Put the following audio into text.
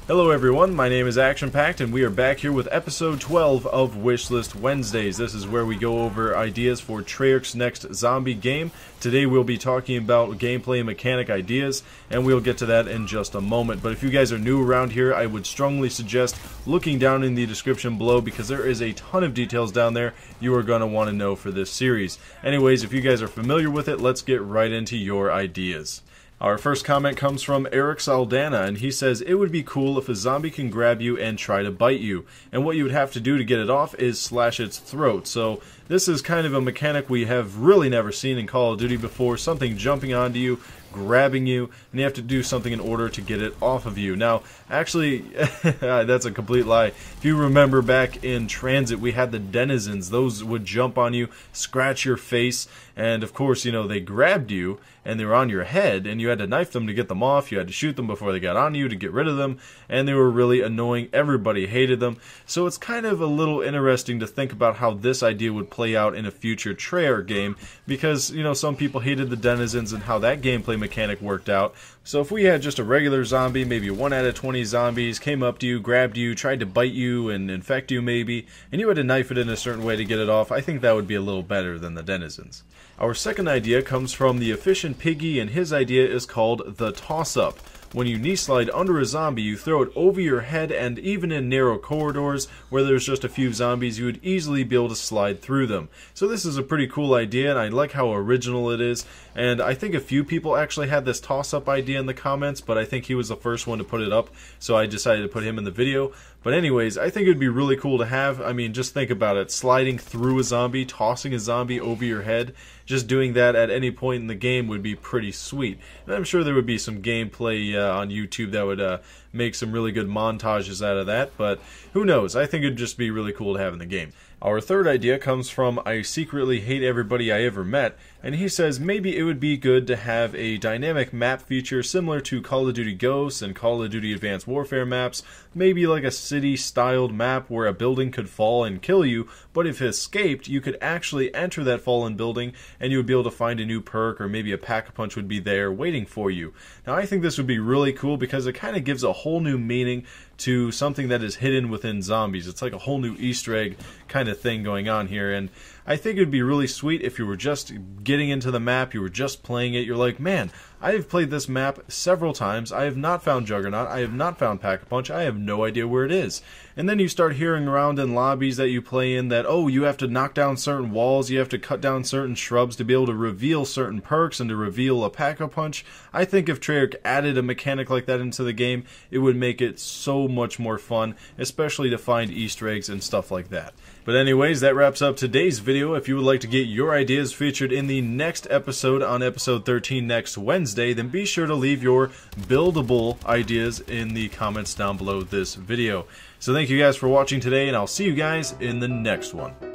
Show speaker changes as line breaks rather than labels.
Hello everyone, my name is ActionPacked and we are back here with episode 12 of Wishlist Wednesdays. This is where we go over ideas for Treyarch's next zombie game. Today we'll be talking about gameplay and mechanic ideas, and we'll get to that in just a moment. But if you guys are new around here, I would strongly suggest looking down in the description below because there is a ton of details down there you are going to want to know for this series. Anyways, if you guys are familiar with it, let's get right into your ideas. Our first comment comes from Eric Saldana, and he says, it would be cool if a zombie can grab you and try to bite you, and what you would have to do to get it off is slash its throat. So this is kind of a mechanic we have really never seen in Call of Duty before, something jumping onto you, grabbing you, and you have to do something in order to get it off of you. Now, actually, that's a complete lie. If you remember back in Transit, we had the denizens. Those would jump on you, scratch your face, and of course, you know, they grabbed you, and they were on your head, and you had to knife them to get them off. You had to shoot them before they got on you to get rid of them, and they were really annoying. Everybody hated them. So it's kind of a little interesting to think about how this idea would play out in a future Treyarch game, because, you know, some people hated the denizens and how that gameplay mechanic worked out. So if we had just a regular zombie, maybe 1 out of 20 zombies came up to you, grabbed you, tried to bite you and infect you maybe, and you had to knife it in a certain way to get it off, I think that would be a little better than the denizens. Our second idea comes from the Efficient Piggy, and his idea is called the toss-up. When you knee slide under a zombie, you throw it over your head, and even in narrow corridors where there's just a few zombies, you would easily be able to slide through them. So this is a pretty cool idea, and I like how original it is. And I think a few people actually had this toss-up idea in the comments, but I think he was the first one to put it up, so I decided to put him in the video. But anyways, I think it'd be really cool to have. I mean, just think about it. Sliding through a zombie, tossing a zombie over your head, just doing that at any point in the game would be pretty sweet. And I'm sure there would be some gameplay on YouTube that would make some really good montages out of that, but who knows? I think it'd just be really cool to have in the game. Our third idea comes from I Secretly Hate Everybody I Ever Met, and he says maybe it would be good to have a dynamic map feature similar to Call of Duty Ghosts and Call of Duty Advanced Warfare maps, maybe like a city-styled map where a building could fall and kill you, but if it escaped, you could actually enter that fallen building and you would be able to find a new perk, or maybe a pack-a-punch would be there waiting for you. Now I think this would be really cool because it kind of gives a whole new meaning to something that is hidden within zombies. It's like a whole new Easter egg kind of thing going on here, and I think it would be really sweet if you were just getting into the map, you were just playing it, you're like, man, I have played this map several times, I have not found Juggernaut, I have not found Pack-a-Punch, I have no idea where it is. And then you start hearing around in lobbies that you play in that, oh, you have to knock down certain walls, you have to cut down certain shrubs to be able to reveal certain perks and to reveal a Pack-a-Punch. I think if Treyarch added a mechanic like that into the game, it would make it so much more fun, especially to find Easter eggs and stuff like that. But anyways, that wraps up today's video. If you would like to get your ideas featured in the next episode on episode 13 next Wednesday, then be sure to leave your buildable ideas in the comments down below this video. So thank you guys for watching today, and I'll see you guys in the next one.